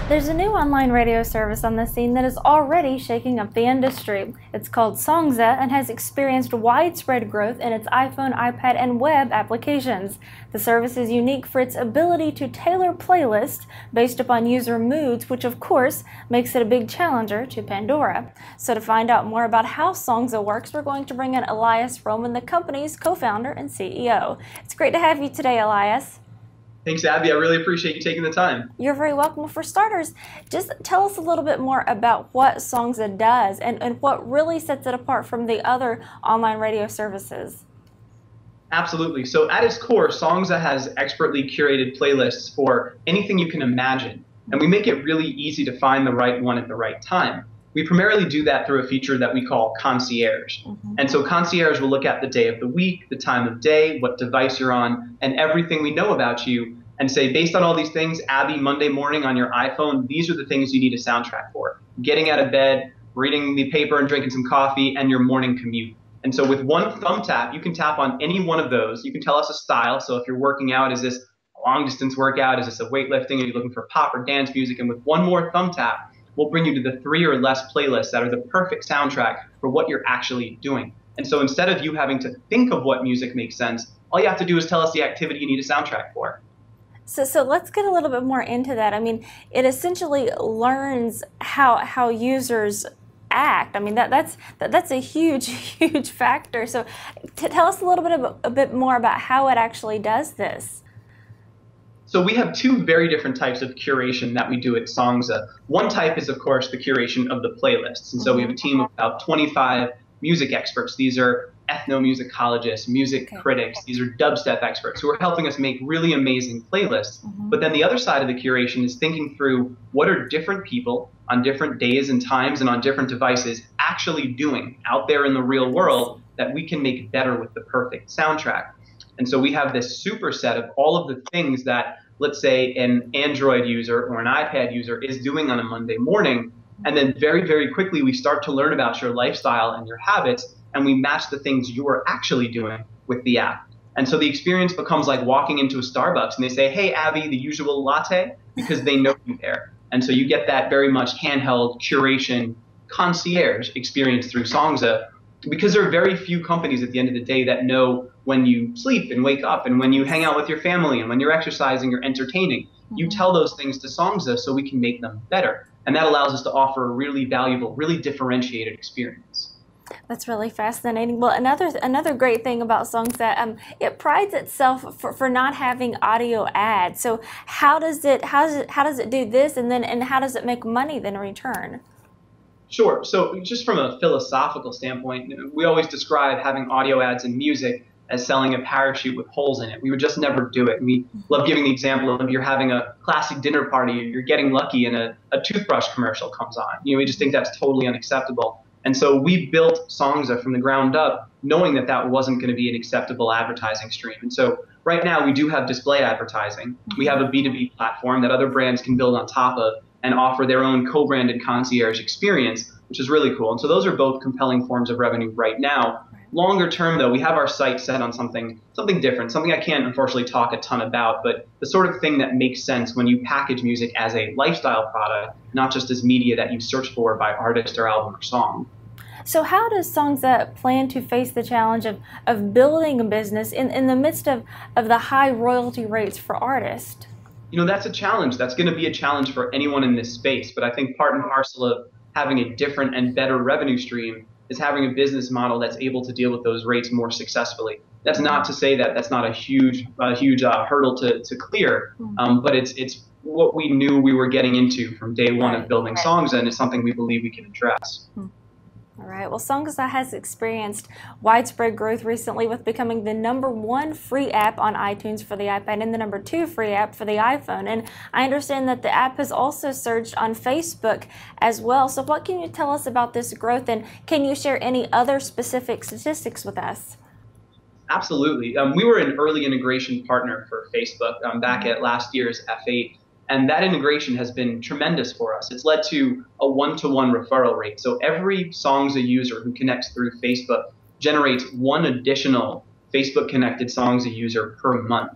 There's a new online radio service on the scene that is already shaking up the industry. It's called Songza and has experienced widespread growth in its iPhone, iPad, and web applications. The service is unique for its ability to tailor playlists based upon user moods, which of course makes it a big challenger to Pandora. So to find out more about how Songza works, we're going to bring in Elias Roman, the company's co-founder and CEO. It's great to have you today, Elias. Thanks, Abby. I really appreciate you taking the time. You're very welcome. For starters, just tell us a little bit more about what Songza does and what really sets it apart from the other online radio services. Absolutely. So at its core, Songza has expertly curated playlists for anything you can imagine, and we make it really easy to find the right one at the right time. We primarily do that through a feature that we call Concierge. And so Concierge will look at the day of the week, the time of day, what device you're on, and everything we know about you, and say, based on all these things, Abby, Monday morning on your iPhone, these are the things you need a soundtrack for. Getting out of bed, reading the paper and drinking some coffee, and your morning commute. And so with one thumb tap, you can tap on any one of those. You can tell us a style. So if you're working out, is this a long distance workout? Is this a weightlifting? Are you looking for pop or dance music? And with one more thumb tap, we'll bring you to the 3 or less playlists that are the perfect soundtrack for what you're actually doing. And so instead of you having to think of what music makes sense, all you have to do is tell us the activity you need a soundtrack for. So let's get a little bit more into that. I mean, it essentially learns how users act. I mean, that's a huge factor. So tell us a bit more about how it actually does this. So we have two very different types of curation that we do at Songza. One type is, of course, the curation of the playlists. And so we have a team of about 25 music experts. These are ethnomusicologists, music critics. These are dubstep experts who are helping us make really amazing playlists. But then the other side of the curation is thinking through what are different people on different days and times and on different devices actually doing out there in the real world that we can make better with the perfect soundtrack. And so we have this superset of all of the things that, let's say, an Android user or an iPad user is doing on a Monday morning. And then very, very quickly, we start to learn about your lifestyle and your habits, and we match the things you are actually doing with the app. And so the experience becomes like walking into a Starbucks and they say, hey, Abby, the usual latte, because they know you there. And so you get that very much handheld curation concierge experience through Songza, because there are very few companies at the end of the day that know when you sleep and wake up and when you hang out with your family and when you're exercising or entertaining. You tell those things to Songza so we can make them better. And that allows us to offer a really valuable, really differentiated experience. That's really fascinating. Well, another great thing about Songza, it prides itself for not having audio ads. So how does it do this, and how does it make money then in return? Sure. So just from a philosophical standpoint, we always describe having audio ads in music as selling a parachute with holes in it. We would just never do it. We love giving the example of you're having a classic dinner party, you're getting lucky and a toothbrush commercial comes on. We just think that's totally unacceptable. And so we built Songza from the ground up, knowing that that wasn't going to be an acceptable advertising stream. And so right now we do have display advertising. We have a B2B platform that other brands can build on top of and offer their own co-branded concierge experience, which is really cool. And so those are both compelling forms of revenue right now. Longer term, though, we have our sight set on something different, something I can't unfortunately talk a ton about, but the sort of thing that makes sense when you package music as a lifestyle product, not just as media that you search for by artist or album or song. So how does Songza plan to face the challenge of building a business in the midst of the high royalty rates for artists? That's a challenge. That's going to be a challenge for anyone in this space. But I think part and parcel of having a different and better revenue stream is having a business model that's able to deal with those rates more successfully. That's not to say that that's not a huge hurdle to clear, but it's what we knew we were getting into from day one of building Songza, and it's something we believe we can address. All right. Well, Songza has experienced widespread growth recently with becoming the #1 free app on iTunes for the iPad and the #2 free app for the iPhone. And I understand that the app has also surged on Facebook as well. So what can you tell us about this growth, and can you share any other specific statistics with us? Absolutely. We were an early integration partner for Facebook back at last year's F8. And that integration has been tremendous for us. It's led to a 1-to-1 referral rate. So every Songza user who connects through Facebook generates one additional Facebook connected Songza user per month.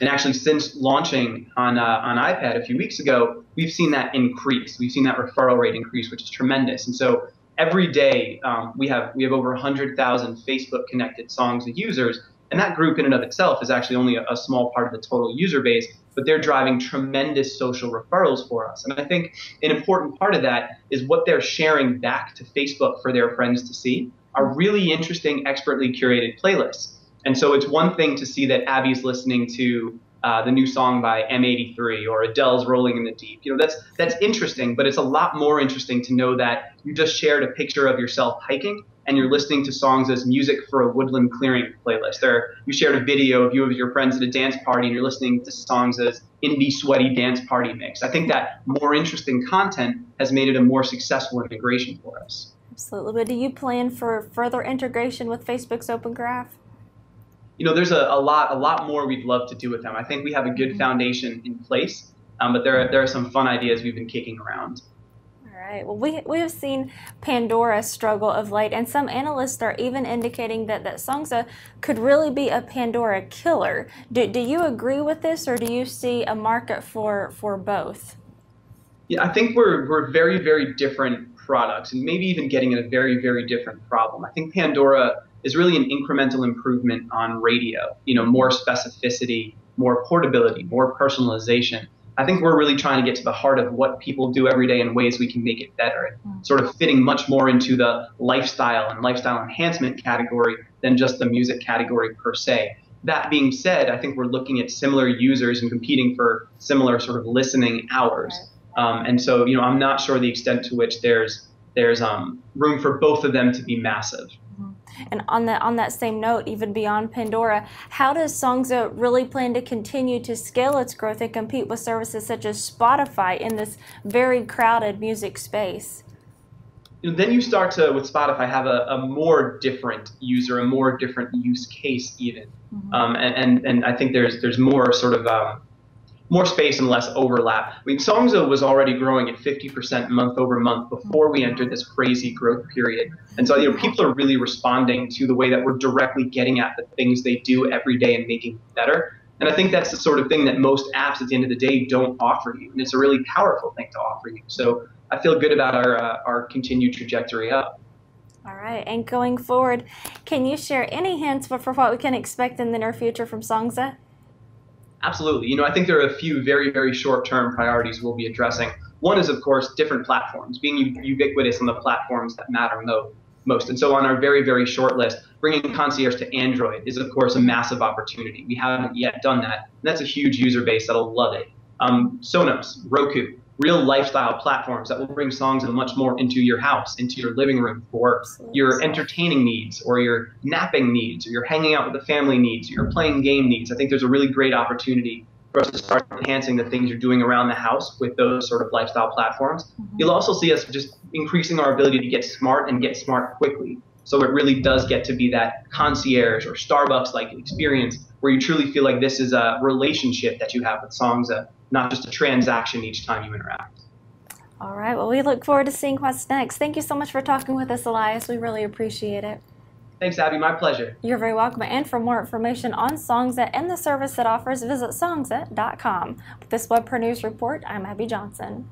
And actually, since launching on iPad a few weeks ago, we've seen that increase. We've seen that referral rate increase, which is tremendous. And so every day we have over 100,000 Facebook connected Songza users, and that group in and of itself is actually only a small part of the total user base, but they're driving tremendous social referrals for us. And I think an important part of that is what they're sharing back to Facebook for their friends to see are really interesting, expertly curated playlists. And so it's one thing to see that Abby's listening to the new song by M83 or Adele's Rolling in the Deep. You know, that's interesting, but it's a lot more interesting to know that you just shared a picture of yourself hiking and you're listening to songs as music for a woodland clearing playlist. Or you shared a video of you and your friends at a dance party and you're listening to songs as indie sweaty dance party mix. I think that more interesting content has made it a more successful integration for us. Absolutely. But do you plan for further integration with Facebook's Open Graph? You know, there's a lot more we'd love to do with them. I think we have a good foundation in place, but there are some fun ideas we've been kicking around. All right. Well, we have seen Pandora struggle of late, and some analysts are even indicating that Songza could really be a Pandora killer. Do you agree with this, or do you see a market for both? Yeah, I think we're very, very different products, and maybe even getting at a very, very different problem. I think Pandora is really an incremental improvement on radio. You know, more specificity, more portability, more personalization. I think we're really trying to get to the heart of what people do every day and ways we can make it better, and sort of fitting much more into the lifestyle and lifestyle enhancement category than just the music category per se. That being said, I think we're looking at similar users and competing for similar sort of listening hours. And so, you know, I'm not sure the extent to which there's room for both of them to be massive. And on that same note, even beyond Pandora, how does Songza really plan to continue to scale its growth and compete with services such as Spotify in this very crowded music space? You know, then you start to, with Spotify, have a more different user, a more different use case even. And I think there's more sort of more space and less overlap. I mean, Songza was already growing at 50% month over month before we entered this crazy growth period. And so, you know, people are really responding to the way that we're directly getting at the things they do every day and making it better. And I think that's the sort of thing that most apps at the end of the day don't offer you. And it's a really powerful thing to offer you. So I feel good about our continued trajectory up. All right. And going forward, can you share any hints for what we can expect in the near future from Songza? Absolutely. You know, I think there are a few very, very short-term priorities we'll be addressing. One is, of course, different platforms, being ubiquitous on the platforms that matter most. And so on our very, very short list, bringing Concierge to Android is, of course, a massive opportunity. We haven't yet done that. And that's a huge user base that'll love it. Sonos, Roku, real lifestyle platforms that will bring songs and much more into your house, into your living room for your entertaining needs or your napping needs or your hanging out with the family needs or your playing game needs. I think there's a really great opportunity for us to start enhancing the things you're doing around the house with those sort of lifestyle platforms. You'll also see us just increasing our ability to get smart and get smart quickly. So it really does get to be that concierge or Starbucks-like experience where you truly feel like this is a relationship that you have with Songza, not just a transaction each time you interact. All right. Well, we look forward to seeing what's next. Thank you so much for talking with us, Elias. We really appreciate it. Thanks, Abby. My pleasure. You're very welcome. And for more information on Songza and the service it offers, visit songza.com. With this Web Per News Report, I'm Abby Johnson.